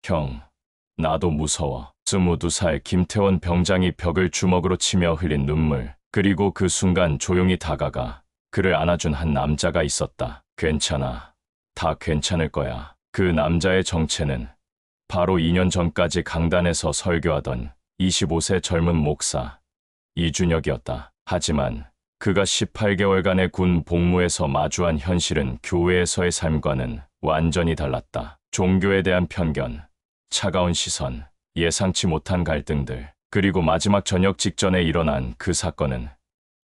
형, 나도 무서워. 22살 김태원 병장이 벽을 주먹으로 치며 흘린 눈물. 그리고 그 순간 조용히 다가가 그를 안아준 한 남자가 있었다. 괜찮아. 다 괜찮을 거야. 그 남자의 정체는 바로 2년 전까지 강단에서 설교하던 25세 젊은 목사 이준혁이었다. 하지만 그가 18개월간의 군 복무에서 마주한 현실은 교회에서의 삶과는 완전히 달랐다. 종교에 대한 편견, 차가운 시선, 예상치 못한 갈등들, 그리고 마지막 저녁 직전에 일어난 그 사건은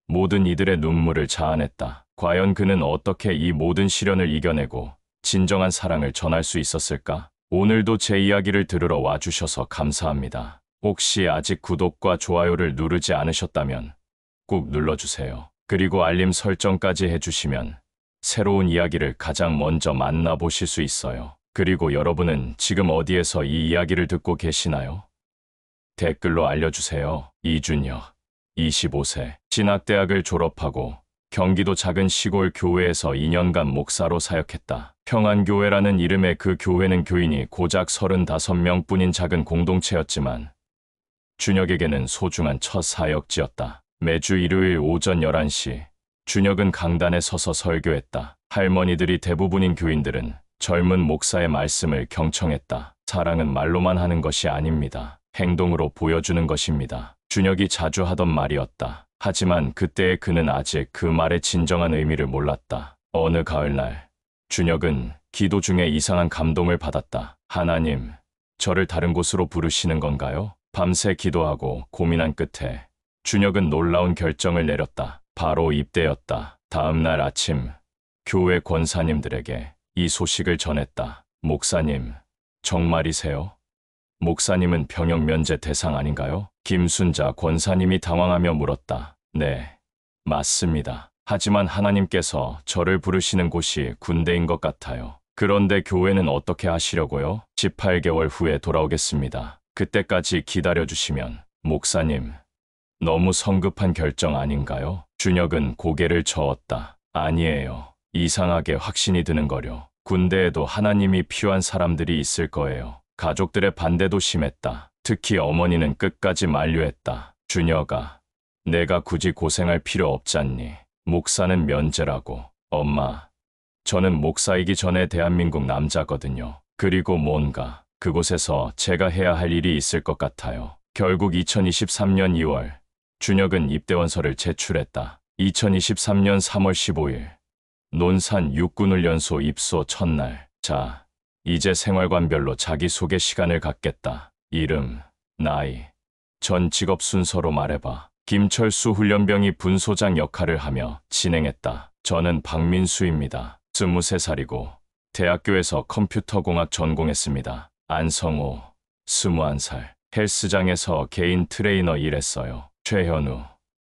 모든 이들의 눈물을 자아냈다. 과연 그는 어떻게 이 모든 시련을 이겨내고 진정한 사랑을 전할 수 있었을까? 오늘도 제 이야기를 들으러 와주셔서 감사합니다. 혹시 아직 구독과 좋아요를 누르지 않으셨다면 꼭 눌러주세요. 그리고 알림 설정까지 해주시면 새로운 이야기를 가장 먼저 만나보실 수 있어요. 그리고 여러분은 지금 어디에서 이 이야기를 듣고 계시나요? 댓글로 알려주세요. 이준혁, 25세, 신학대학을 졸업하고 경기도 작은 시골 교회에서 2년간 목사로 사역했다. 평안교회라는 이름의 그 교회는 교인이 고작 35명뿐인 작은 공동체였지만 준혁에게는 소중한 첫 사역지였다. 매주 일요일 오전 11시, 준혁은 강단에 서서 설교했다. 할머니들이 대부분인 교인들은 젊은 목사의 말씀을 경청했다. 사랑은 말로만 하는 것이 아닙니다. 행동으로 보여주는 것입니다. 준혁이 자주 하던 말이었다. 하지만 그때의 그는 아직 그 말의 진정한 의미를 몰랐다. 어느 가을날, 준혁은 기도 중에 이상한 감동을 받았다. 하나님, 저를 다른 곳으로 부르시는 건가요? 밤새 기도하고 고민한 끝에 준혁은 놀라운 결정을 내렸다. 바로 입대였다. 다음 날 아침, 교회 권사님들에게 이 소식을 전했다. 목사님, 정말이세요? 목사님은 병역 면제 대상 아닌가요? 김순자 권사님이 당황하며 물었다. 네, 맞습니다. 하지만 하나님께서 저를 부르시는 곳이 군대인 것 같아요. 그런데 교회는 어떻게 하시려고요? 18개월 후에 돌아오겠습니다. 그때까지 기다려주시면. 목사님, 너무 성급한 결정 아닌가요? 준혁은 고개를 저었다. 아니에요. 이상하게 확신이 드는 거려. 군대에도 하나님이 필요한 사람들이 있을 거예요. 가족들의 반대도 심했다. 특히 어머니는 끝까지 만류했다. 준혁아, 내가 굳이 고생할 필요 없잖니. 목사는 면제라고. 엄마, 저는 목사이기 전에 대한민국 남자거든요. 그리고 뭔가 그곳에서 제가 해야 할 일이 있을 것 같아요. 결국 2023년 2월, 준혁은 입대원서를 제출했다. 2023년 3월 15일, 논산 육군훈련소 입소 첫날. 자, 이제 생활관별로 자기소개 시간을 갖겠다. 이름, 나이, 전 직업 순서로 말해봐. 김철수 훈련병이 분소장 역할을 하며 진행했다. 저는 박민수입니다. 23살이고 대학교에서 컴퓨터공학 전공했습니다. 안성호, 21살, 헬스장에서 개인 트레이너 일했어요. 최현우,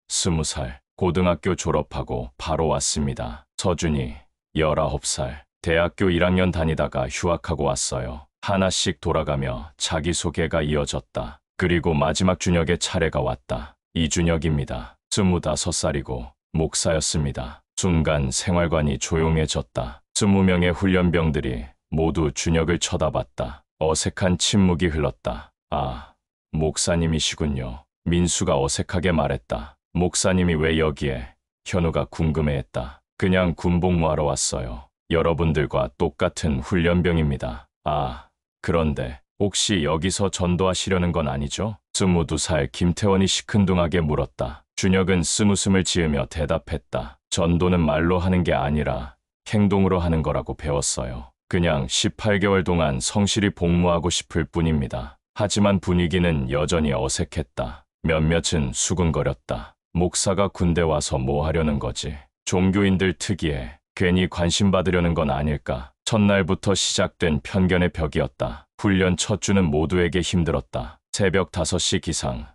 20살, 고등학교 졸업하고 바로 왔습니다. 서준이, 19살, 대학교 1학년 다니다가 휴학하고 왔어요. 하나씩 돌아가며 자기소개가 이어졌다. 그리고 마지막 준혁의 차례가 왔다. 이준혁입니다. 25살이고 목사였습니다. 순간 생활관이 조용해졌다. 20명의 훈련병들이 모두 준혁을 쳐다봤다. 어색한 침묵이 흘렀다. 아, 목사님이시군요. 민수가 어색하게 말했다. 목사님이 왜 여기에? 현우가 궁금해했다. 그냥 군복무하러 왔어요. 여러분들과 똑같은 훈련병입니다. 아, 그런데 혹시 여기서 전도하시려는 건 아니죠? 22살 김태원이 시큰둥하게 물었다. 준혁은 쓴웃음을 지으며 대답했다. 전도는 말로 하는 게 아니라 행동으로 하는 거라고 배웠어요. 그냥 18개월 동안 성실히 복무하고 싶을 뿐입니다. 하지만 분위기는 여전히 어색했다. 몇몇은 수근거렸다. 목사가 군대 와서 뭐 하려는 거지? 종교인들 특이해. 괜히 관심 받으려는 건 아닐까? 첫날부터 시작된 편견의 벽이었다. 훈련 첫 주는 모두에게 힘들었다. 새벽 5시 기상,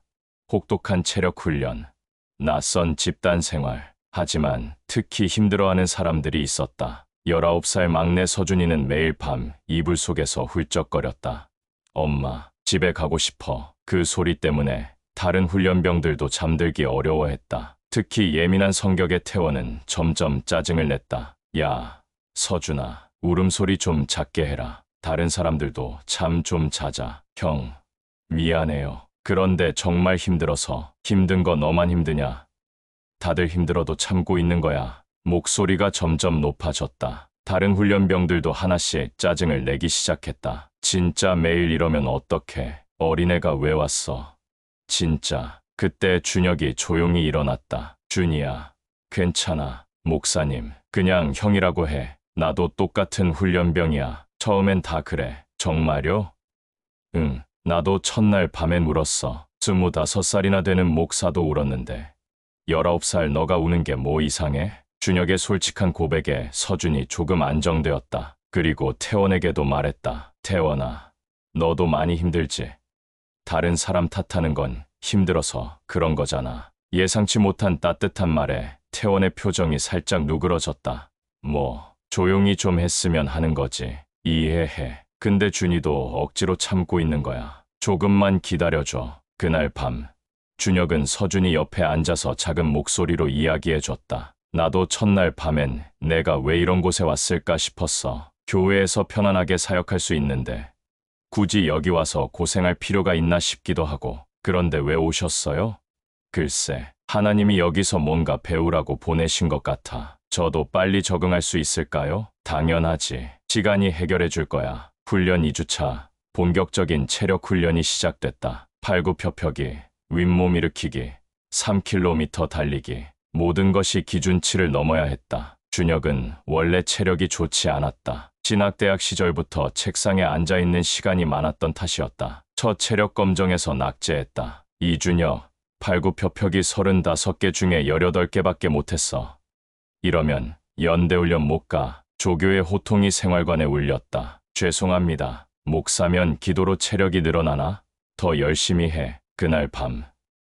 혹독한 체력 훈련, 낯선 집단 생활. 하지만 특히 힘들어하는 사람들이 있었다. 19살 막내 서준이는 매일 밤 이불 속에서 훌쩍거렸다. 엄마, 집에 가고 싶어. 그 소리 때문에 다른 훈련병들도 잠들기 어려워했다. 특히 예민한 성격의 태원은 점점 짜증을 냈다. 야, 서준아, 울음소리 좀 작게 해라. 다른 사람들도 잠 좀 자자. 형, 미안해요. 그런데 정말 힘들어서. 힘든 거 너만 힘드냐? 다들 힘들어도 참고 있는 거야. 목소리가 점점 높아졌다. 다른 훈련병들도 하나씩 짜증을 내기 시작했다. 진짜 매일 이러면 어떡해. 어린애가 왜 왔어? 진짜. 그때 준혁이 조용히 일어났다. 준이야, 괜찮아. 목사님, 그냥 형이라고 해. 나도 똑같은 훈련병이야. 처음엔 다 그래. 정말요? 응, 나도 첫날 밤엔 울었어. 25살이나 되는 목사도 울었는데. 19살 너가 우는 게 뭐 이상해? 준혁의 솔직한 고백에 서준이 조금 안정되었다. 그리고 태원에게도 말했다. 태원아, 너도 많이 힘들지? 다른 사람 탓하는 건 힘들어서 그런 거잖아. 예상치 못한 따뜻한 말에 태원의 표정이 살짝 누그러졌다. 뭐, 조용히 좀 했으면 하는 거지. 이해해. 근데 준이도 억지로 참고 있는 거야. 조금만 기다려줘. 그날 밤, 준혁은 서준이 옆에 앉아서 작은 목소리로 이야기해줬다. 나도 첫날 밤엔 내가 왜 이런 곳에 왔을까 싶었어. 교회에서 편안하게 사역할 수 있는데 굳이 여기 와서 고생할 필요가 있나 싶기도 하고. 그런데 왜 오셨어요? 글쎄, 하나님이 여기서 뭔가 배우라고 보내신 것 같아. 저도 빨리 적응할 수 있을까요? 당연하지. 시간이 해결해 줄 거야. 훈련 2주차, 본격적인 체력 훈련이 시작됐다. 팔굽혀펴기, 윗몸 일으키기, 3km 달리기. 모든 것이 기준치를 넘어야 했다. 준혁은 원래 체력이 좋지 않았다. 진학대학 시절부터 책상에 앉아있는 시간이 많았던 탓이었다. 첫 체력 검정에서 낙제했다. 이준혁, 팔굽혀펴기 35개 중에 18개밖에 못했어. 이러면 연대훈련 못 가. 조교의 호통이 생활관에 울렸다. 죄송합니다. 목사면 기도로 체력이 늘어나나? 더 열심히 해. 그날 밤,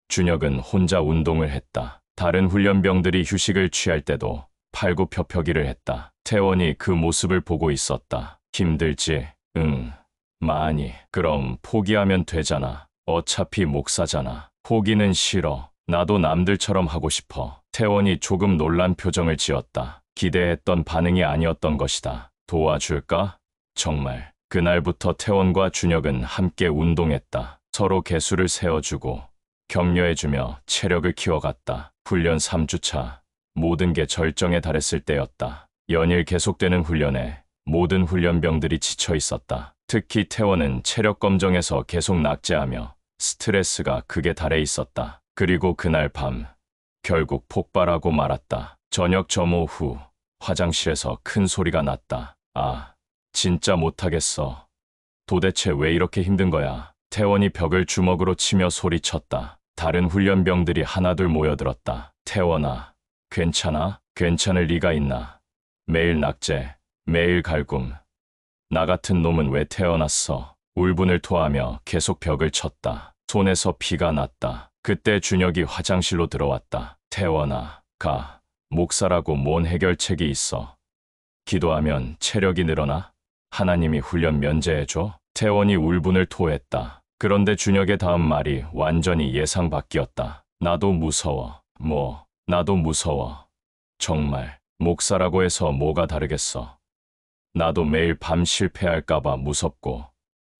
준혁은 혼자 운동을 했다. 다른 훈련병들이 휴식을 취할 때도 팔굽혀펴기를 했다. 태원이 그 모습을 보고 있었다. 힘들지? 응, 많이. 그럼 포기하면 되잖아. 어차피 목사잖아. 포기는 싫어. 나도 남들처럼 하고 싶어. 태원이 조금 놀란 표정을 지었다. 기대했던 반응이 아니었던 것이다. 도와줄까? 정말. 그날부터 태원과 준혁은 함께 운동했다. 서로 개수를 세워주고 격려해주며 체력을 키워갔다. 훈련 3주차. 모든 게 절정에 달했을 때였다. 연일 계속되는 훈련에 모든 훈련병들이 지쳐 있었다. 특히 태원은 체력 검정에서 계속 낙제하며 스트레스가 극에 달해 있었다. 그리고 그날 밤, 결국 폭발하고 말았다. 저녁 점호 후 화장실에서 큰 소리가 났다. 아, 진짜 못하겠어. 도대체 왜 이렇게 힘든 거야? 태원이 벽을 주먹으로 치며 소리쳤다. 다른 훈련병들이 하나둘 모여들었다. 태원아, 괜찮아? 괜찮을 리가 있나? 매일 낙제, 매일 갈굼. 나 같은 놈은 왜 태어났어? 울분을 토하며 계속 벽을 쳤다. 손에서 피가 났다. 그때 준혁이 화장실로 들어왔다. 태원아, 가. 목사라고 뭔 해결책이 있어? 기도하면 체력이 늘어나? 하나님이 훈련 면제해줘? 태원이 울분을 토했다. 그런데 준혁의 다음 말이 완전히 예상 밖이었다. 나도 무서워. 뭐, 나도 무서워. 정말, 목사라고 해서 뭐가 다르겠어. 나도 매일 밤 실패할까봐 무섭고,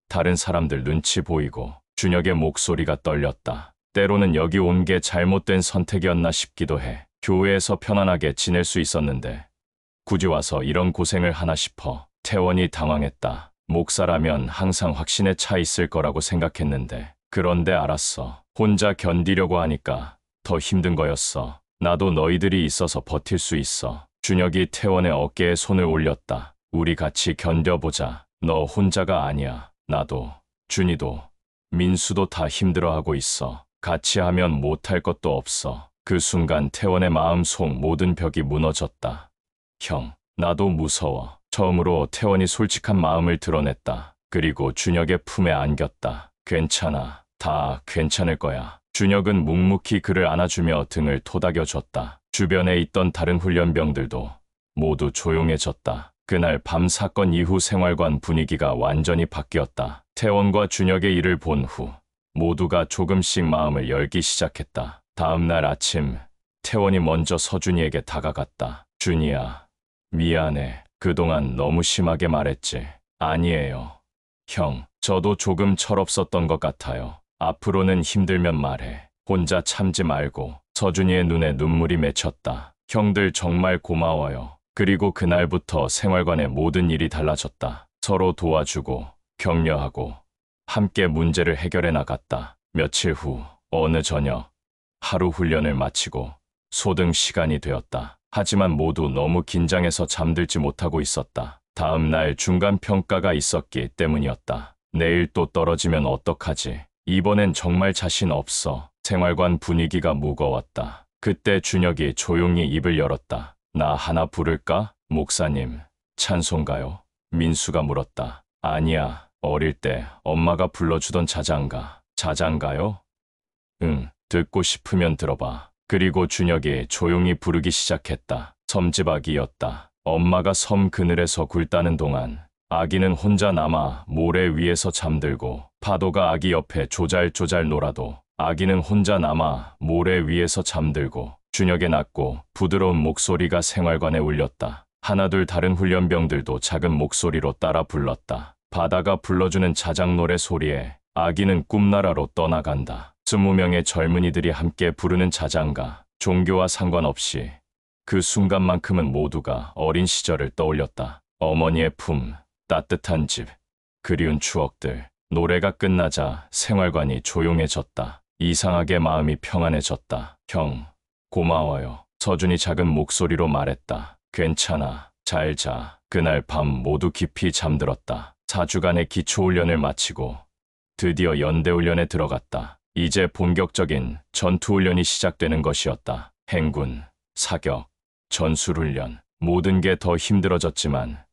다른 사람들 눈치 보이고. 준혁의 목소리가 떨렸다. 때로는 여기 온 게 잘못된 선택이었나 싶기도 해. 교회에서 편안하게 지낼 수 있었는데 굳이 와서 이런 고생을 하나 싶어. 태원이 당황했다. 목사라면 항상 확신에 차 있을 거라고 생각했는데. 그런데 알았어. 혼자 견디려고 하니까 더 힘든 거였어. 나도 너희들이 있어서 버틸 수 있어. 준혁이 태원의 어깨에 손을 올렸다. 우리 같이 견뎌보자. 너 혼자가 아니야. 나도, 준이도, 민수도 다 힘들어하고 있어. 같이 하면 못할 것도 없어. 그 순간 태원의 마음속 모든 벽이 무너졌다. 형, 나도 무서워. 처음으로 태원이 솔직한 마음을 드러냈다. 그리고 준혁의 품에 안겼다. 괜찮아. 다 괜찮을 거야. 준혁은 묵묵히 그를 안아주며 등을 토닥여줬다. 주변에 있던 다른 훈련병들도 모두 조용해졌다. 그날 밤 사건 이후 생활관 분위기가 완전히 바뀌었다. 태원과 준혁의 일을 본 후 모두가 조금씩 마음을 열기 시작했다. 다음 날 아침, 태원이 먼저 서준이에게 다가갔다. 준이야, 미안해. 그동안 너무 심하게 말했지. 아니에요. 형, 저도 조금 철없었던 것 같아요. 앞으로는 힘들면 말해. 혼자 참지 말고. 서준이의 눈에 눈물이 맺혔다. 형들 정말 고마워요. 그리고 그날부터 생활관의 모든 일이 달라졌다. 서로 도와주고, 격려하고, 함께 문제를 해결해 나갔다. 며칠 후, 어느 저녁, 하루 훈련을 마치고 소등 시간이 되었다. 하지만 모두 너무 긴장해서 잠들지 못하고 있었다. 다음 날 중간 평가가 있었기 때문이었다. 내일 또 떨어지면 어떡하지? 이번엔 정말 자신 없어. 생활관 분위기가 무거웠다. 그때 준혁이 조용히 입을 열었다. 나 하나 부를까? 목사님, 찬송가요? 민수가 물었다. 아니야, 어릴 때 엄마가 불러주던 자장가. 자장가요? 응, 듣고 싶으면 들어봐. 그리고 준혁이 조용히 부르기 시작했다. 섬지박이였다. 엄마가 섬 그늘에서 굴다는 동안 아기는 혼자 남아 모래 위에서 잠들고, 파도가 아기 옆에 조잘조잘 놀아도 아기는 혼자 남아 모래 위에서 잠들고. 준혁의 낮고 부드러운 목소리가 생활관에 울렸다. 하나둘 다른 훈련병들도 작은 목소리로 따라 불렀다. 바다가 불러주는 자작노래 소리에 아기는 꿈나라로 떠나간다. 20명의 젊은이들이 함께 부르는 자장가. 종교와 상관없이 그 순간만큼은 모두가 어린 시절을 떠올렸다. 어머니의 품, 따뜻한 집, 그리운 추억들. 노래가 끝나자 생활관이 조용해졌다. 이상하게 마음이 평안해졌다. 형, 고마워요. 서준이 작은 목소리로 말했다. 괜찮아. 잘 자. 그날 밤 모두 깊이 잠들었다. 4주간의 기초훈련을 마치고 드디어 연대훈련에 들어갔다. 이제 본격적인 전투훈련이 시작되는 것이었다. 행군, 사격, 전술훈련. 모든 게 더 힘들어졌지만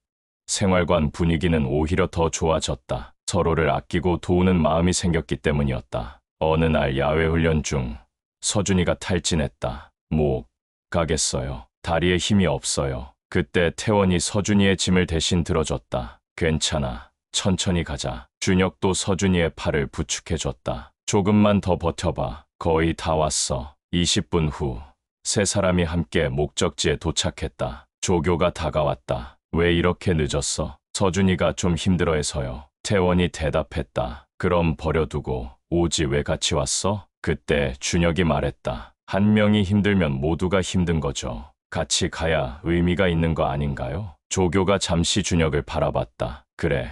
생활관 분위기는 오히려 더 좋아졌다. 서로를 아끼고 도우는 마음이 생겼기 때문이었다. 어느 날 야외훈련 중 서준이가 탈진했다. 못 가겠어요. 다리에 힘이 없어요. 그때 태원이 서준이의 짐을 대신 들어줬다. 괜찮아. 천천히 가자. 준혁도 서준이의 팔을 부축해줬다. 조금만 더 버텨봐. 거의 다 왔어. 20분 후, 세 사람이 함께 목적지에 도착했다. 조교가 다가왔다. 왜 이렇게 늦었어? 서준이가 좀 힘들어해서요. 태원이 대답했다. 그럼 버려두고 오지 왜 같이 왔어? 그때 준혁이 말했다. 한 명이 힘들면 모두가 힘든 거죠. 같이 가야 의미가 있는 거 아닌가요? 조교가 잠시 준혁을 바라봤다. 그래,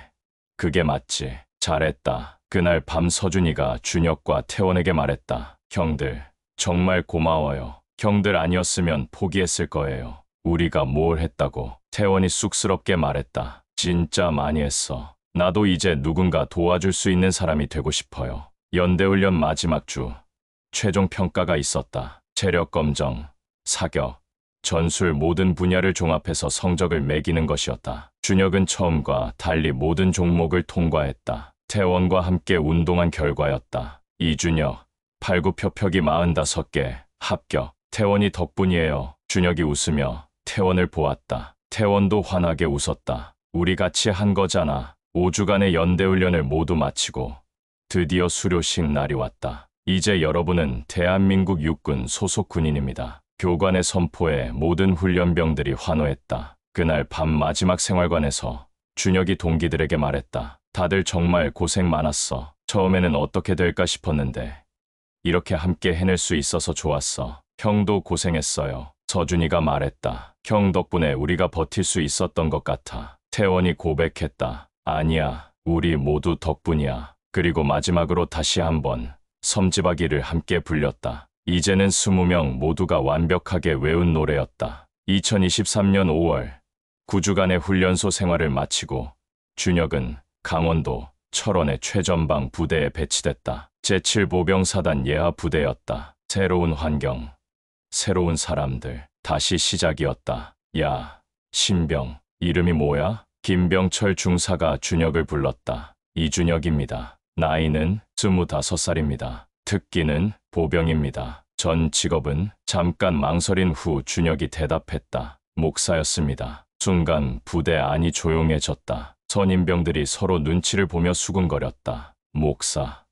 그게 맞지. 잘했다. 그날 밤 서준이가 준혁과 태원에게 말했다. 형들, 정말 고마워요. 형들 아니었으면 포기했을 거예요. 우리가 뭘 했다고. 태원이 쑥스럽게 말했다. 진짜 많이 했어. 나도 이제 누군가 도와줄 수 있는 사람이 되고 싶어요. 연대훈련 마지막 주, 최종 평가가 있었다. 체력 검정, 사격, 전술 모든 분야를 종합해서 성적을 매기는 것이었다. 준혁은 처음과 달리 모든 종목을 통과했다. 태원과 함께 운동한 결과였다. 이준혁, 팔굽혀펴기 45개, 합격. 태원이 덕분이에요. 준혁이 웃으며 태원을 보았다. 태원도 환하게 웃었다. 우리 같이 한 거잖아. 5주간의 연대훈련을 모두 마치고 드디어 수료식 날이 왔다. 이제 여러분은 대한민국 육군 소속 군인입니다. 교관의 선포에 모든 훈련병들이 환호했다. 그날 밤 마지막 생활관에서 준혁이 동기들에게 말했다. 다들 정말 고생 많았어. 처음에는 어떻게 될까 싶었는데 이렇게 함께 해낼 수 있어서 좋았어. 형도 고생했어요. 서준이가 말했다. 형 덕분에 우리가 버틸 수 있었던 것 같아. 태원이 고백했다. 아니야, 우리 모두 덕분이야. 그리고 마지막으로 다시 한번 섬지박이를 함께 불렸다. 이제는 20명 모두가 완벽하게 외운 노래였다. 2023년 5월 9주간의 훈련소 생활을 마치고 준혁은 강원도 철원의 최전방 부대에 배치됐다. 제7보병사단 예하 부대였다. 새로운 환경, 새로운 사람들, 다시 시작이었다. 야, 신병, 이름이 뭐야? 김병철 중사가 준혁을 불렀다. 이준혁입니다. 나이는 25살입니다. 특기는 보병입니다. 전 직업은? 잠깐 망설인 후 준혁이 대답했다. 목사였습니다. 순간 부대 안이 조용해졌다. 선임병들이 서로 눈치를 보며 수군거렸다. 목사.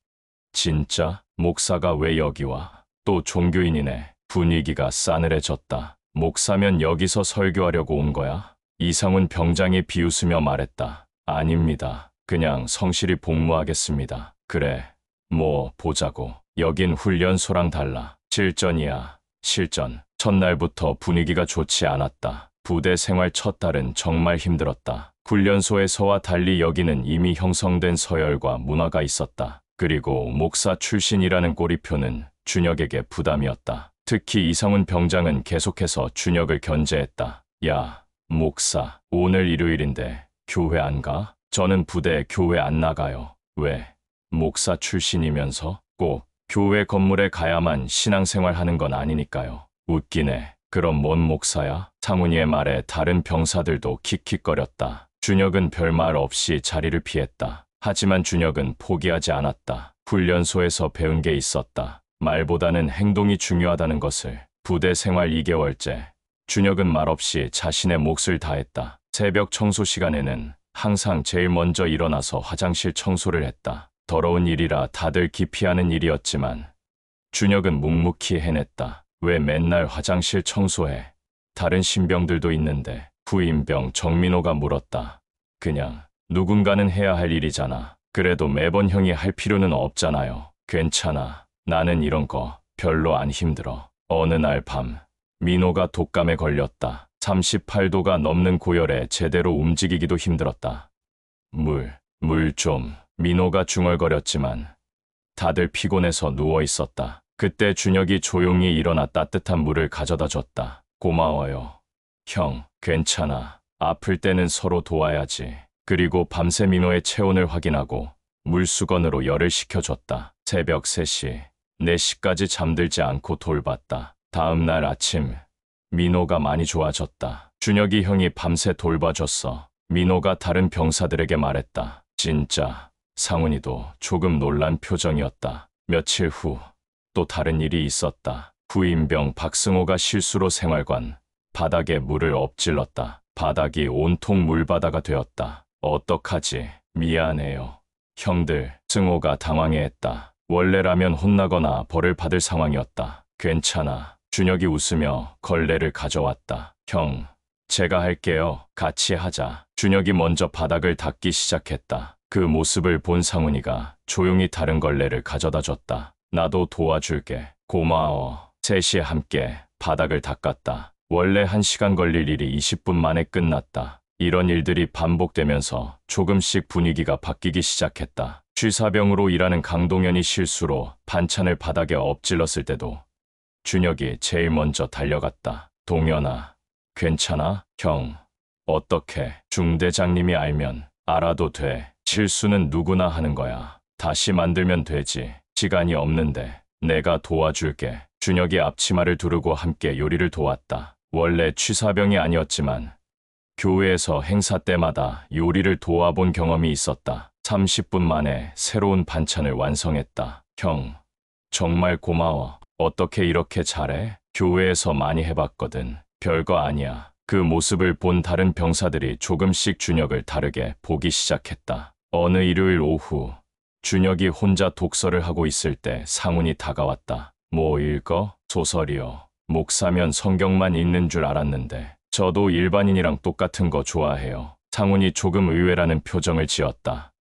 진짜? 목사가 왜 여기 와? 또 종교인이네. 분위기가 싸늘해졌다. 목사면 여기서 설교하려고 온 거야? 이상훈 병장이 비웃으며 말했다. 아닙니다. 그냥 성실히 복무하겠습니다. 그래, 뭐 보자고. 여긴 훈련소랑 달라. 실전이야, 실전. 첫날부터 분위기가 좋지 않았다. 부대 생활 첫 달은 정말 힘들었다. 훈련소에서와 달리 여기는 이미 형성된 서열과 문화가 있었다. 그리고 목사 출신이라는 꼬리표는 준혁에게 부담이었다. 특히 이상훈 병장은 계속해서 준혁을 견제했다. 야, 목사, 오늘 일요일인데 교회 안 가? 저는 부대 교회 안 나가요. 왜? 목사 출신이면서 꼭 교회 건물에 가야만 신앙생활 하는 건 아니니까요. 웃기네. 그럼 뭔 목사야? 상훈이의 말에 다른 병사들도 킥킥거렸다. 준혁은 별말 없이 자리를 피했다. 하지만 준혁은 포기하지 않았다. 훈련소에서 배운 게 있었다. 말보다는 행동이 중요하다는 것을. 부대 생활 2개월째. 준혁은 말없이 자신의 몫을 다했다. 새벽 청소 시간에는 항상 제일 먼저 일어나서 화장실 청소를 했다. 더러운 일이라 다들 기피하는 일이었지만 준혁은 묵묵히 해냈다. 왜 맨날 화장실 청소해? 다른 신병들도 있는데. 후임병 정민호가 물었다. 그냥 누군가는 해야 할 일이잖아. 그래도 매번 형이 할 필요는 없잖아요. 괜찮아. 나는 이런 거 별로 안 힘들어. 어느 날 밤 민호가 독감에 걸렸다. 38도가 넘는 고열에 제대로 움직이기도 힘들었다. 물 좀. 민호가 중얼거렸지만 다들 피곤해서 누워 있었다. 그때 준혁이 조용히 일어나 따뜻한 물을 가져다 줬다. 고마워요. 형, 괜찮아. 아플 때는 서로 도와야지. 그리고 밤새 민호의 체온을 확인하고 물수건으로 열을 식혀줬다. 새벽 3시, 4시까지 잠들지 않고 돌봤다. 다음 날 아침, 민호가 많이 좋아졌다. 준혁이 형이 밤새 돌봐줬어. 민호가 다른 병사들에게 말했다. 진짜, 상훈이도 조금 놀란 표정이었다. 며칠 후, 또 다른 일이 있었다. 후임병 박승호가 실수로 생활관 바닥에 물을 엎질렀다. 바닥이 온통 물바다가 되었다. 어떡하지? 미안해요. 형들, 승호가 당황해했다. 원래라면 혼나거나 벌을 받을 상황이었다. 괜찮아. 준혁이 웃으며 걸레를 가져왔다. 형, 제가 할게요. 같이 하자. 준혁이 먼저 바닥을 닦기 시작했다. 그 모습을 본 상훈이가 조용히 다른 걸레를 가져다 줬다. 나도 도와줄게. 고마워. 셋이 함께 바닥을 닦았다. 원래 1시간 걸릴 일이 20분 만에 끝났다. 이런 일들이 반복되면서 조금씩 분위기가 바뀌기 시작했다. 취사병으로 일하는 강동현이 실수로 반찬을 바닥에 엎질렀을 때도 준혁이 제일 먼저 달려갔다. 동현아, 괜찮아? 형, 어떡해? 중대장님이 알면 알아도 돼. 실수는 누구나 하는 거야. 다시 만들면 되지. 시간이 없는데 내가 도와줄게. 준혁이 앞치마를 두르고 함께 요리를 도왔다. 원래 취사병이 아니었지만 교회에서 행사 때마다 요리를 도와본 경험이 있었다. 30분 만에 새로운 반찬을 완성했다. 형, 정말 고마워. 어떻게 이렇게 잘해? 교회에서 많이 해봤거든. 별거 아니야. 그 모습을 본 다른 병사들이 조금씩 준혁을 다르게 보기 시작했다. 어느 일요일 오후, 준혁이 혼자 독서를 하고 있을 때 상훈이 다가왔다. 뭐 읽어? 소설이요. 목사면 성경만 읽는 줄 알았는데 저도 일반인이랑 똑같은 거 좋아해요. 상훈이 조금 의외라는 표정을 지었다.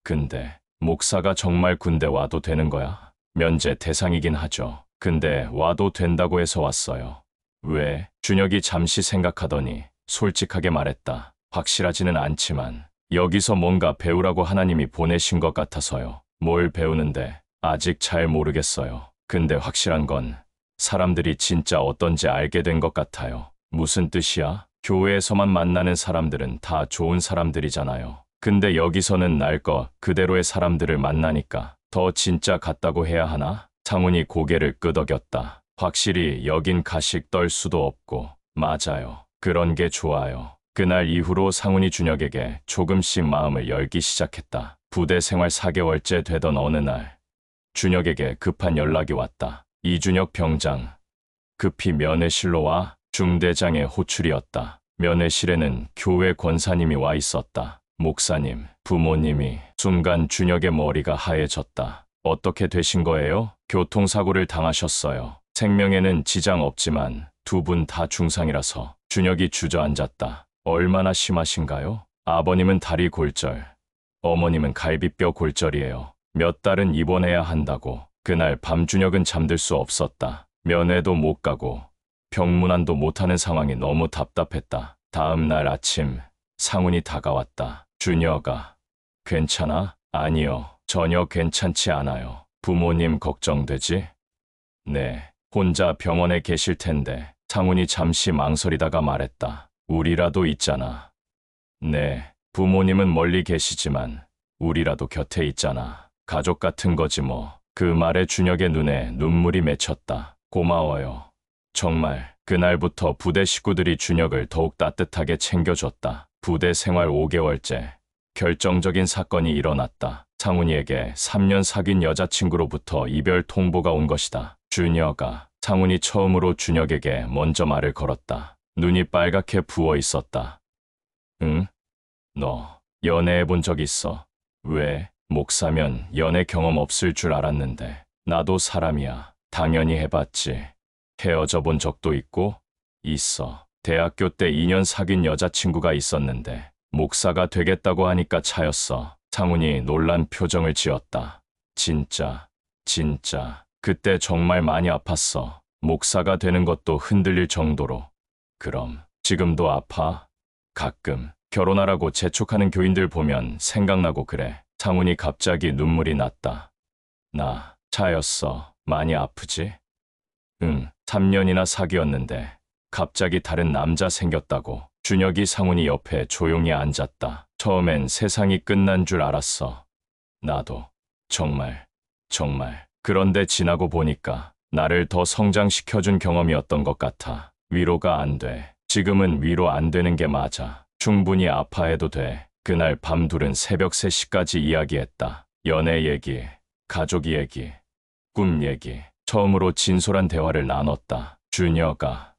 근데 목사가 정말 군대 와도 되는 거야? 면제 대상이긴 하죠. 근데 와도 된다고 해서 왔어요. 왜? 준혁이 잠시 생각하더니 솔직하게 말했다. 확실하지는 않지만 여기서 뭔가 배우라고 하나님이 보내신 것 같아서요. 뭘 배우는데 아직 잘 모르겠어요. 근데 확실한 건 사람들이 진짜 어떤지 알게 된 것 같아요. 무슨 뜻이야? 교회에서만 만나는 사람들은 다 좋은 사람들이잖아요. 근데 여기서는 날 것 그대로의 사람들을 만나니까 더 진짜 같다고 해야 하나? 상훈이 고개를 끄덕였다. 확실히 여긴 가식 떨 수도 없고. 맞아요. 그런 게 좋아요. 그날 이후로 상훈이 준혁에게 조금씩 마음을 열기 시작했다. 부대 생활 4개월째 되던 어느 날 준혁에게 급한 연락이 왔다. 이준혁 병장, 급히 면회실로 와. 중대장의 호출이었다. 면회실에는 교회 권사님이 와 있었다. 목사님, 부모님이. 순간 준혁의 머리가 하얘졌다. 어떻게 되신 거예요? 교통사고를 당하셨어요. 생명에는 지장 없지만 두 분 다 중상이라서. 준혁이 주저앉았다. 얼마나 심하신가요? 아버님은 다리 골절, 어머님은 갈비뼈 골절이에요. 몇 달은 입원해야 한다고. 그날 밤 준혁은 잠들 수 없었다. 면회도 못 가고 병문안도 못하는 상황이 너무 답답했다. 다음 날 아침 상훈이 다가왔다. 준혁아, 괜찮아? 아니요, 전혀 괜찮지 않아요. 부모님 걱정되지? 네, 혼자 병원에 계실 텐데. 상훈이 잠시 망설이다가 말했다. 우리라도 있잖아. 네, 부모님은 멀리 계시지만 우리라도 곁에 있잖아. 가족 같은 거지 뭐. 그 말에 준혁의 눈에 눈물이 맺혔다. 고마워요. 정말. 그날부터 부대 식구들이 준혁을 더욱 따뜻하게 챙겨줬다. 부대 생활 5개월째 결정적인 사건이 일어났다. 상훈이에게 3년 사귄 여자친구로부터 이별 통보가 온 것이다. 준혁아. 상훈이 처음으로 준혁에게 먼저 말을 걸었다. 눈이 빨갛게 부어 있었다. 응? 너 연애해 본 적 있어? 왜? 목사면 연애 경험 없을 줄 알았는데. 나도 사람이야. 당연히 해봤지. 헤어져 본 적도 있고? 있어. 대학교 때 2년 사귄 여자친구가 있었는데 목사가 되겠다고 하니까 차였어. 상훈이 놀란 표정을 지었다. 진짜. 그때 정말 많이 아팠어. 목사가 되는 것도 흔들릴 정도로. 그럼 지금도 아파? 가끔 결혼하라고 재촉하는 교인들 보면 생각나고 그래. 상훈이 갑자기 눈물이 났다. 나 차였어. 많이 아프지? 응, 3년이나 사귀었는데 갑자기 다른 남자 생겼다고. 준혁이 상훈이 옆에 조용히 앉았다. 처음엔 세상이 끝난 줄 알았어. 나도. 정말. 그런데 지나고 보니까 나를 더 성장시켜준 경험이었던 것 같아. 위로가 안 돼. 지금은 위로 안 되는 게 맞아. 충분히 아파해도 돼. 그날 밤 둘은 새벽 3시까지 이야기했다. 연애 얘기, 가족 얘기, 꿈 얘기. 처음으로 진솔한 대화를 나눴다. 준혁아,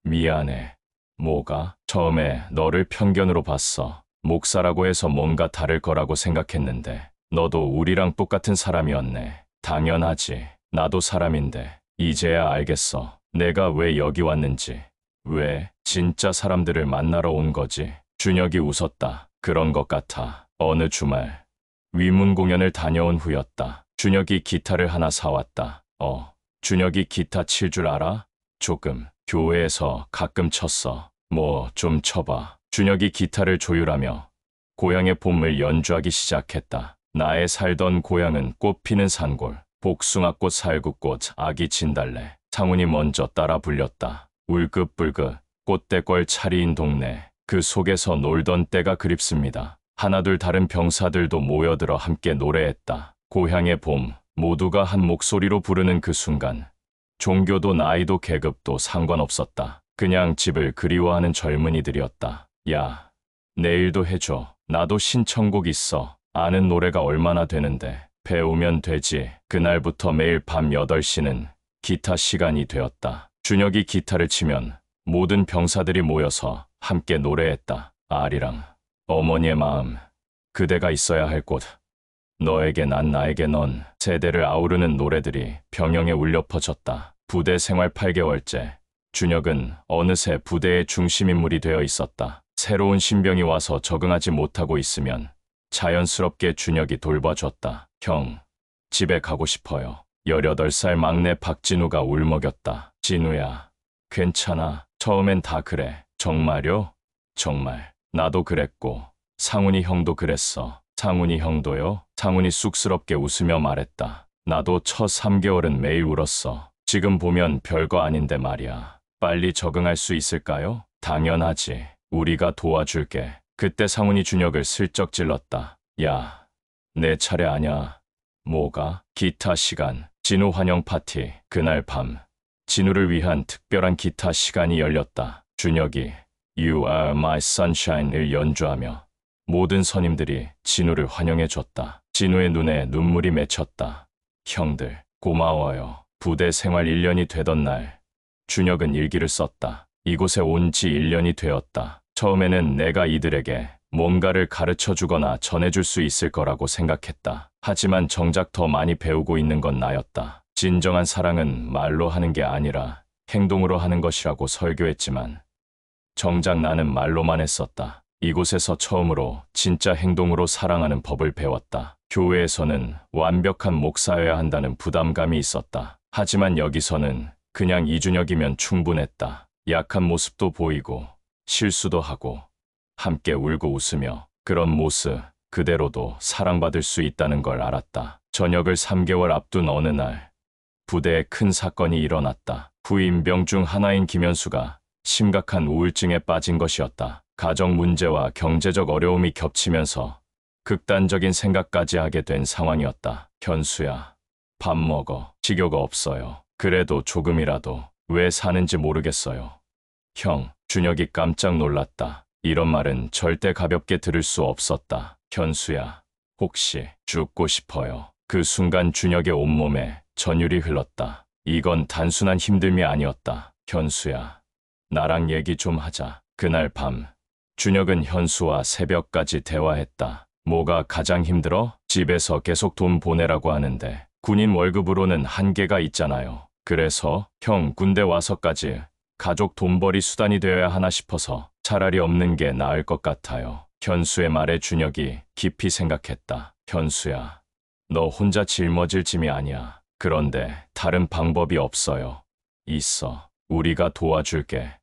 미안해. 뭐가? 처음에 너를 편견으로 봤어. 목사라고 해서 뭔가 다를 거라고 생각했는데 너도 우리랑 똑같은 사람이었네. 당연하지. 나도 사람인데. 이제야 알겠어. 내가 왜 여기 왔는지. 왜 진짜 사람들을 만나러 온 거지. 준혁이 웃었다. 그런 것 같아. 어느 주말 위문 공연을 다녀온 후였다. 준혁이 기타를 하나 사왔다. 준혁이 기타 칠 줄 알아? 조금. 교회에서 가끔 쳤어. 뭐 좀 쳐봐. 준혁이 기타를 조율하며 고향의 봄을 연주하기 시작했다. 나의 살던 고향은 꽃피는 산골, 복숭아꽃, 살구꽃, 아기 진달래. 상훈이 먼저 따라 불렸다. 울긋불긋 꽃대궐 차리인 동네. 그 속에서 놀던 때가 그립습니다. 하나둘 다른 병사들도 모여들어 함께 노래했다. 고향의 봄, 모두가 한 목소리로 부르는 그 순간 종교도 나이도 계급도 상관없었다. 그냥 집을 그리워하는 젊은이들이었다. 야, 내일도 해줘. 나도 신청곡 있어. 아는 노래가 얼마나 되는데. 배우면 되지. 그날부터 매일 밤 8시는 기타 시간이 되었다. 준혁이 기타를 치면 모든 병사들이 모여서 함께 노래했다. 아리랑, 어머니의 마음, 그대가 있어야 할 곳, 너에게 난 나에게 넌. 세대를 아우르는 노래들이 병영에 울려 퍼졌다. 부대 생활 8개월째 준혁은 어느새 부대의 중심인물이 되어 있었다. 새로운 신병이 와서 적응하지 못하고 있으면 자연스럽게 준혁이 돌봐줬다. 형, 집에 가고 싶어요. 18살 막내 박진우가 울먹였다. 진우야, 괜찮아. 처음엔 다 그래. 정말요? 정말. 나도 그랬고 상훈이 형도 그랬어. 상훈이 형도요? 상훈이 쑥스럽게 웃으며 말했다. 나도 첫 3개월은 매일 울었어. 지금 보면 별거 아닌데 말이야. 빨리 적응할 수 있을까요? 당연하지. 우리가 도와줄게. 그때 상훈이 준혁을 슬쩍 찔렀다. 야, 내 차례 아냐. 뭐가? 기타 시간. 진우 환영 파티. 그날 밤 진우를 위한 특별한 기타 시간이 열렸다. 준혁이 You Are My Sunshine을 연주하며 모든 선임들이 진우를 환영해줬다. 진우의 눈에 눈물이 맺혔다. 형들, 고마워요. 부대 생활 1년이 되던 날 준혁은 일기를 썼다. 이곳에 온 지 1년이 되었다. 처음에는 내가 이들에게 뭔가를 가르쳐주거나 전해줄 수 있을 거라고 생각했다. 하지만 정작 더 많이 배우고 있는 건 나였다. 진정한 사랑은 말로 하는 게 아니라 행동으로 하는 것이라고 설교했지만 정작 나는 말로만 했었다. 이곳에서 처음으로 진짜 행동으로 사랑하는 법을 배웠다. 교회에서는 완벽한 목사여야 한다는 부담감이 있었다. 하지만 여기서는 그냥 이준혁이면 충분했다. 약한 모습도 보이고 실수도 하고 함께 울고 웃으며 그런 모습 그대로도 사랑받을 수 있다는 걸 알았다. 전역을 3개월 앞둔 어느 날 부대에 큰 사건이 일어났다. 후임 병 중 하나인 김현수가 심각한 우울증에 빠진 것이었다. 가정 문제와 경제적 어려움이 겹치면서 극단적인 생각까지 하게 된 상황이었다. 현수야, 밥 먹어. 식욕 없어요. 그래도 조금이라도 왜 사는지 모르겠어요. 형, 준혁이 깜짝 놀랐다. 이런 말은 절대 가볍게 들을 수 없었다. 현수야, 혹시 죽고 싶어요? 그 순간 준혁의 온몸에 전율이 흘렀다. 이건 단순한 힘듦이 아니었다. 현수야, 나랑 얘기 좀 하자. 그날 밤, 준혁은 현수와 새벽까지 대화했다. 뭐가 가장 힘들어? 집에서 계속 돈 보내라고 하는데 군인 월급으로는 한계가 있잖아요. 그래서 형 군대 와서까지 가족 돈벌이 수단이 되어야 하나 싶어서 차라리 없는 게 나을 것 같아요. 현수의 말에 준혁이 깊이 생각했다. 현수야, 너 혼자 짊어질 짐이 아니야. 그런데 다른 방법이 없어요. 있어. 우리가 도와줄게.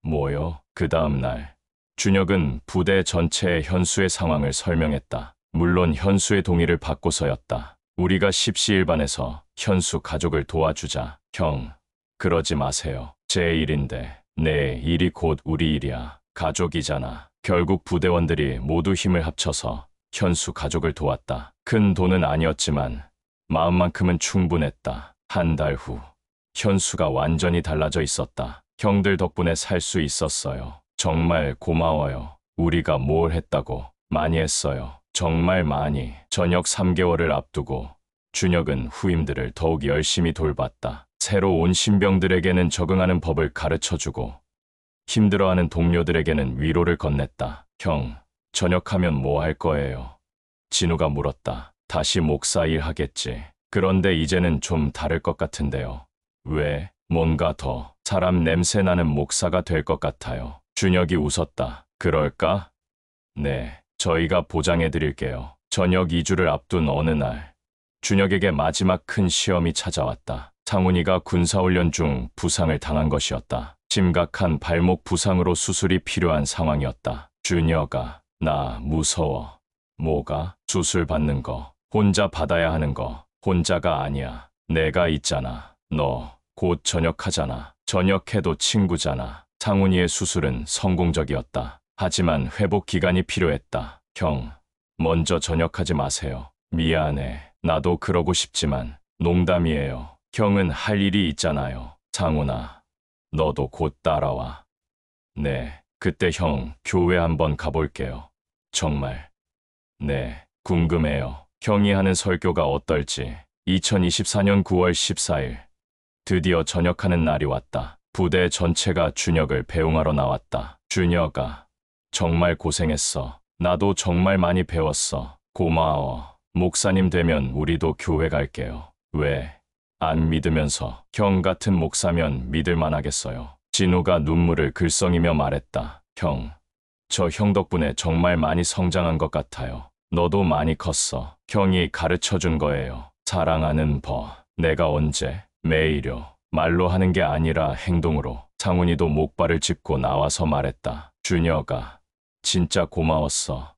뭐요? 그 다음 날 준혁은 부대 전체에 현수의 상황을 설명했다. 물론 현수의 동의를 받고서였다. 우리가 십시일반에서 현수 가족을 도와주자. 형, 그러지 마세요. 제 일인데 내 일이 곧 우리 일이야. 가족이잖아. 결국 부대원들이 모두 힘을 합쳐서 현수 가족을 도왔다. 큰 돈은 아니었지만 마음만큼은 충분했다. 한 달 후 현수가 완전히 달라져 있었다. 형들 덕분에 살 수 있었어요. 정말 고마워요. 우리가 뭘 했다고. 많이 했어요. 정말 많이. 전역 3개월을 앞두고 준혁은 후임들을 더욱 열심히 돌봤다. 새로 온 신병들에게는 적응하는 법을 가르쳐주고 힘들어하는 동료들에게는 위로를 건넸다. 형, 전역하면 뭐 할 거예요? 진우가 물었다. 다시 목사 일 하겠지. 그런데 이제는 좀 다를 것 같은데요. 왜? 뭔가 더 사람 냄새 나는 목사가 될 것 같아요. 준혁이 웃었다. 그럴까? 네, 저희가 보장해 드릴게요. 전역 2주를 앞둔 어느 날, 준혁에게 마지막 큰 시험이 찾아왔다. 상훈이가 군사훈련 중 부상을 당한 것이었다. 심각한 발목 부상으로 수술이 필요한 상황이었다. 준혁아, 나 무서워. 뭐가? 수술 받는 거. 혼자 받아야 하는 거. 혼자가 아니야. 내가 있잖아. 너 곧 전역하잖아. 전역해도 친구잖아. 상훈이의 수술은 성공적이었다. 하지만 회복 기간이 필요했다. 형, 먼저 전역하지 마세요. 미안해. 나도 그러고 싶지만 농담이에요. 형은 할 일이 있잖아요. 상훈아, 너도 곧 따라와. 네, 그때 형 교회 한번 가볼게요. 정말. 네, 궁금해요. 형이 하는 설교가 어떨지. 2024년 9월 14일. 드디어 전역하는 날이 왔다. 부대 전체가 준혁을 배웅하러 나왔다. 준혁아, 정말 고생했어. 나도 정말 많이 배웠어. 고마워. 목사님 되면 우리도 교회 갈게요. 왜? 안 믿으면서. 형 같은 목사면 믿을만 하겠어요. 진우가 눈물을 글썽이며 말했다. 형, 저 형 덕분에 정말 많이 성장한 것 같아요. 너도 많이 컸어. 형이 가르쳐준 거예요. 사랑하는 법. 내가 언제? 매일요. 말로 하는 게 아니라 행동으로. 상훈이도 목발을 짚고 나와서 말했다. 준혁아, 진짜 고마웠어.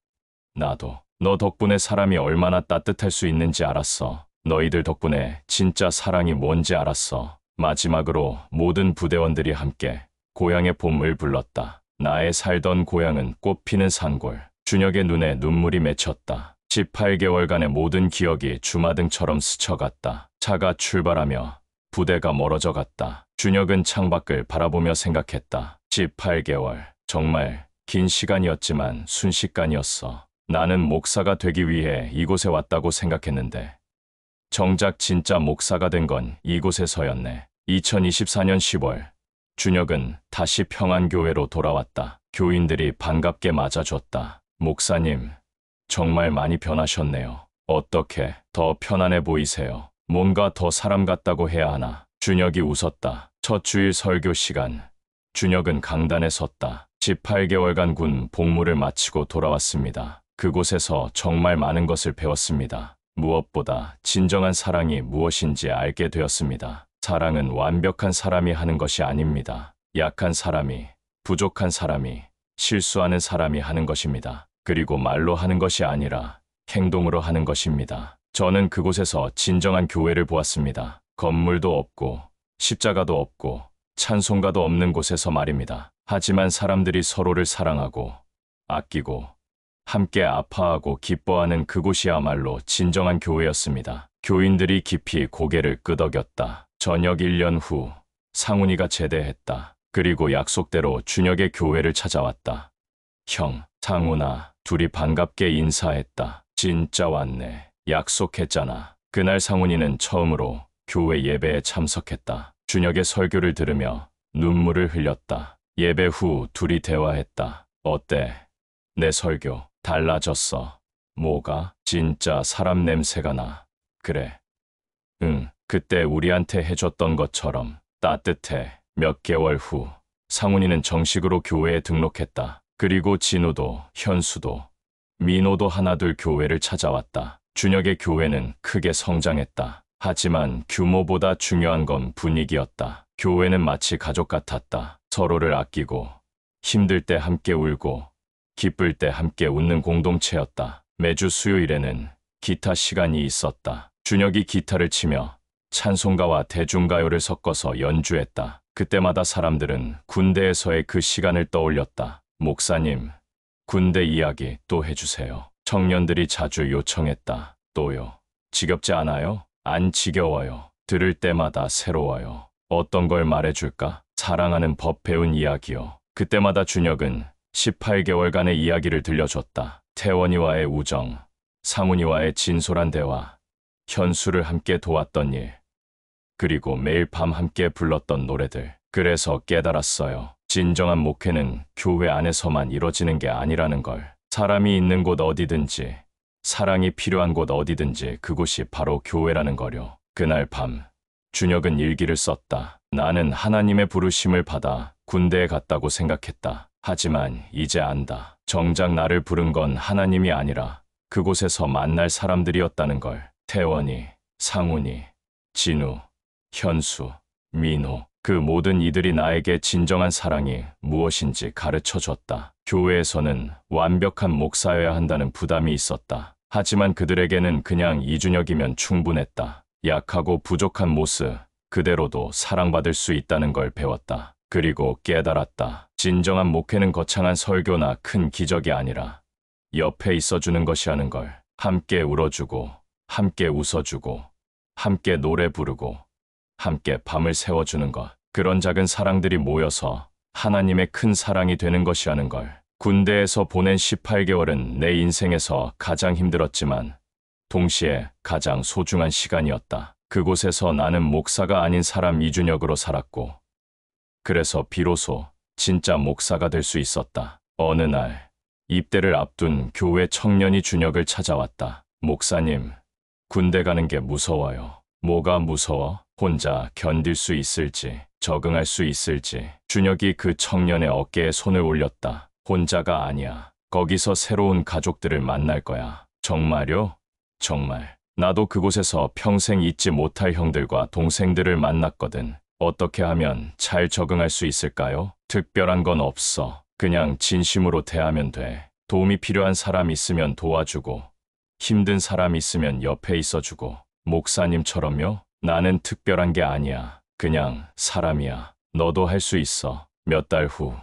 나도. 너 덕분에 사람이 얼마나 따뜻할 수 있는지 알았어. 너희들 덕분에 진짜 사랑이 뭔지 알았어. 마지막으로 모든 부대원들이 함께 고향의 봄을 불렀다. 나의 살던 고향은 꽃피는 산골. 준혁의 눈에 눈물이 맺혔다. 18개월간의 모든 기억이 주마등처럼 스쳐갔다. 차가 출발하며 부대가 멀어져 갔다. 준혁은 창밖을 바라보며 생각했다. 18개월. 정말 긴 시간이었지만 순식간이었어. 나는 목사가 되기 위해 이곳에 왔다고 생각했는데 정작 진짜 목사가 된 건 이곳에서였네. 2024년 10월 준혁은 다시 평안교회로 돌아왔다. 교인들이 반갑게 맞아줬다. 목사님, 정말 많이 변하셨네요. 어떻게 더 편안해 보이세요? 뭔가 더 사람 같다고 해야 하나? 준혁이 웃었다. 첫 주일 설교 시간. 준혁은 강단에 섰다. 18개월간 군 복무를 마치고 돌아왔습니다. 그곳에서 정말 많은 것을 배웠습니다. 무엇보다 진정한 사랑이 무엇인지 알게 되었습니다. 사랑은 완벽한 사람이 하는 것이 아닙니다. 약한 사람이, 부족한 사람이, 실수하는 사람이 하는 것입니다. 그리고 말로 하는 것이 아니라 행동으로 하는 것입니다. 저는 그곳에서 진정한 교회를 보았습니다. 건물도 없고 십자가도 없고 찬송가도 없는 곳에서 말입니다. 하지만 사람들이 서로를 사랑하고 아끼고 함께 아파하고 기뻐하는 그곳이야말로 진정한 교회였습니다. 교인들이 깊이 고개를 끄덕였다. 저녁 1년 후 상훈이가 제대했다. 그리고 약속대로 준혁의 교회를 찾아왔다. 형, 상훈아, 둘이 반갑게 인사했다. 진짜 왔네. 약속했잖아. 그날 상훈이는 처음으로 교회 예배에 참석했다. 준혁의 설교를 들으며 눈물을 흘렸다. 예배 후 둘이 대화했다. 어때? 내 설교 달라졌어. 뭐가? 진짜 사람 냄새가 나. 그래. 응, 그때 우리한테 해줬던 것처럼 따뜻해. 몇 개월 후 상훈이는 정식으로 교회에 등록했다. 그리고 진우도, 현수도, 민호도 하나둘 교회를 찾아왔다. 준혁의 교회는 크게 성장했다. 하지만 규모보다 중요한 건 분위기였다. 교회는 마치 가족 같았다. 서로를 아끼고 힘들 때 함께 울고 기쁠 때 함께 웃는 공동체였다. 매주 수요일에는 기타 시간이 있었다. 준혁이 기타를 치며 찬송가와 대중가요를 섞어서 연주했다. 그때마다 사람들은 군대에서의 그 시간을 떠올렸다. 목사님, 군대 이야기 또 해주세요. 청년들이 자주 요청했다. 또요. 지겹지 않아요? 안 지겨워요. 들을 때마다 새로워요. 어떤 걸 말해줄까? 사랑하는 법 배운 이야기요. 그때마다 준혁은 18개월간의 이야기를 들려줬다. 태원이와의 우정, 상훈이와의 진솔한 대화, 현수를 함께 도왔던 일, 그리고 매일 밤 함께 불렀던 노래들. 그래서 깨달았어요. 진정한 목회는 교회 안에서만 이뤄지는 게 아니라는 걸. 사람이 있는 곳 어디든지, 사랑이 필요한 곳 어디든지 그곳이 바로 교회라는 거요. 그날 밤 준혁은 일기를 썼다. 나는 하나님의 부르심을 받아 군대에 갔다고 생각했다. 하지만 이제 안다. 정작 나를 부른 건 하나님이 아니라 그곳에서 만날 사람들이었다는 걸. 태원이, 상훈이, 진우, 현수, 민호, 그 모든 이들이 나에게 진정한 사랑이 무엇인지 가르쳐줬다. 교회에서는 완벽한 목사여야 한다는 부담이 있었다. 하지만 그들에게는 그냥 이준혁이면 충분했다. 약하고 부족한 모습 그대로도 사랑받을 수 있다는 걸 배웠다. 그리고 깨달았다. 진정한 목회는 거창한 설교나 큰 기적이 아니라 옆에 있어주는 것이라는 걸. 함께 울어주고, 함께 웃어주고, 함께 노래 부르고, 함께 밤을 새워주는 것. 그런 작은 사랑들이 모여서 하나님의 큰 사랑이 되는 것이라는 걸. 군대에서 보낸 18개월은 내 인생에서 가장 힘들었지만 동시에 가장 소중한 시간이었다. 그곳에서 나는 목사가 아닌 사람 이준혁으로 살았고, 그래서 비로소 진짜 목사가 될 수 있었다. 어느 날 입대를 앞둔 교회 청년이 준혁을 찾아왔다. 목사님, 군대 가는 게 무서워요. 뭐가 무서워? 혼자 견딜 수 있을지, 적응할 수 있을지. 준혁이 그 청년의 어깨에 손을 올렸다. 혼자가 아니야. 거기서 새로운 가족들을 만날 거야. 정말요? 정말. 나도 그곳에서 평생 잊지 못할 형들과 동생들을 만났거든. 어떻게 하면 잘 적응할 수 있을까요? 특별한 건 없어. 그냥 진심으로 대하면 돼. 도움이 필요한 사람 있으면 도와주고, 힘든 사람 있으면 옆에 있어주고. 목사님처럼요? 나는 특별한 게 아니야. 그냥 사람이야. 너도 할 수 있어. 몇 달 후,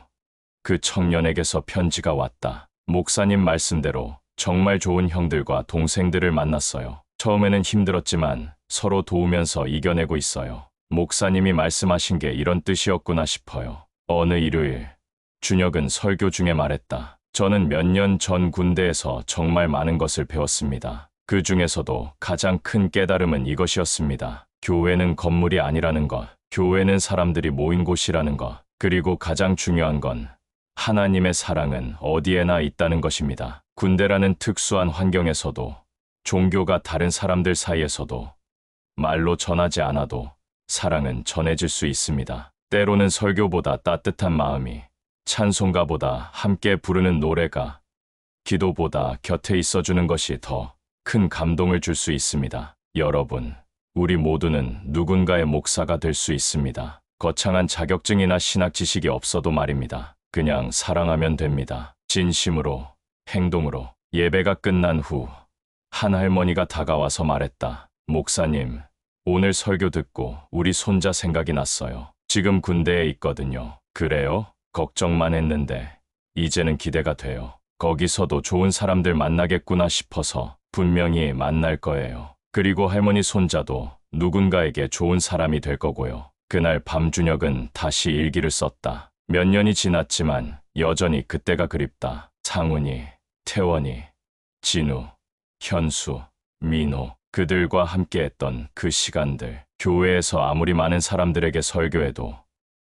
그 청년에게서 편지가 왔다. 목사님 말씀대로 정말 좋은 형들과 동생들을 만났어요. 처음에는 힘들었지만 서로 도우면서 이겨내고 있어요. 목사님이 말씀하신 게 이런 뜻이었구나 싶어요. 어느 일요일, 준혁은 설교 중에 말했다. 저는 몇 년 전 군대에서 정말 많은 것을 배웠습니다. 그 중에서도 가장 큰 깨달음은 이것이었습니다. 교회는 건물이 아니라는 것, 교회는 사람들이 모인 곳이라는 것, 그리고 가장 중요한 건 하나님의 사랑은 어디에나 있다는 것입니다. 군대라는 특수한 환경에서도, 종교가 다른 사람들 사이에서도 말로 전하지 않아도 사랑은 전해질 수 있습니다. 때로는 설교보다 따뜻한 마음이, 찬송가보다 함께 부르는 노래가, 기도보다 곁에 있어주는 것이 더 큰 감동을 줄 수 있습니다. 여러분, 우리 모두는 누군가의 목사가 될 수 있습니다. 거창한 자격증이나 신학 지식이 없어도 말입니다. 그냥 사랑하면 됩니다. 진심으로, 행동으로. 예배가 끝난 후 한 할머니가 다가와서 말했다. 목사님, 오늘 설교 듣고 우리 손자 생각이 났어요. 지금 군대에 있거든요. 그래요? 걱정만 했는데 이제는 기대가 돼요. 거기서도 좋은 사람들 만나겠구나 싶어서 분명히 만날 거예요. 그리고 할머니 손자도 누군가에게 좋은 사람이 될 거고요. 그날 밤 준혁은 다시 일기를 썼다. 몇 년이 지났지만 여전히 그때가 그립다. 상훈이, 태원이, 진우, 현수, 민호, 그들과 함께했던 그 시간들. 교회에서 아무리 많은 사람들에게 설교해도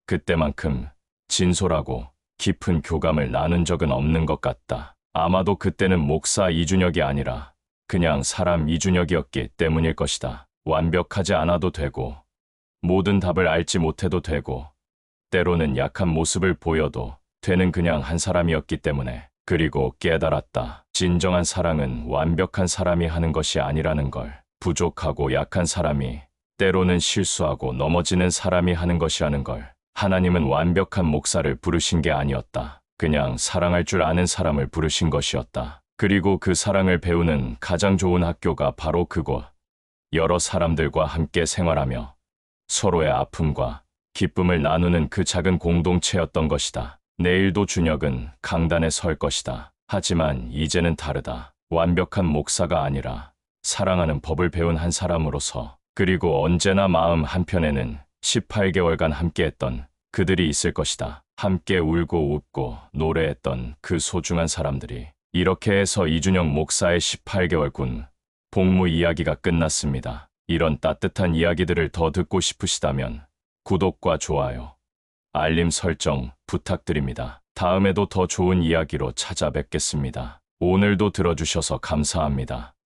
그때만큼 진솔하고 깊은 교감을 나눈 적은 없는 것 같다. 아마도 그때는 목사 이준혁이 아니라 그냥 사람 이준혁이었기 때문일 것이다. 완벽하지 않아도 되고, 모든 답을 알지 못해도 되고, 때로는 약한 모습을 보여도 되는 그냥 한 사람이었기 때문에. 그리고 깨달았다. 진정한 사랑은 완벽한 사람이 하는 것이 아니라는 걸. 부족하고 약한 사람이, 때로는 실수하고 넘어지는 사람이 하는 것이라는 걸. 하나님은 완벽한 목사를 부르신 게 아니었다. 그냥 사랑할 줄 아는 사람을 부르신 것이었다. 그리고 그 사랑을 배우는 가장 좋은 학교가 바로 그곳. 여러 사람들과 함께 생활하며 서로의 아픔과 기쁨을 나누는 그 작은 공동체였던 것이다. 내일도 준혁은 강단에 설 것이다. 하지만 이제는 다르다. 완벽한 목사가 아니라 사랑하는 법을 배운 한 사람으로서. 그리고 언제나 마음 한편에는 18개월간 함께했던 그들이 있을 것이다. 함께 울고 웃고 노래했던 그 소중한 사람들이. 이렇게 해서 이준혁 목사의 18개월 군 복무 이야기가 끝났습니다. 이런 따뜻한 이야기들을 더 듣고 싶으시다면 구독과 좋아요, 알림 설정 부탁드립니다. 다음에도 더 좋은 이야기로 찾아뵙겠습니다. 오늘도 들어주셔서 감사합니다.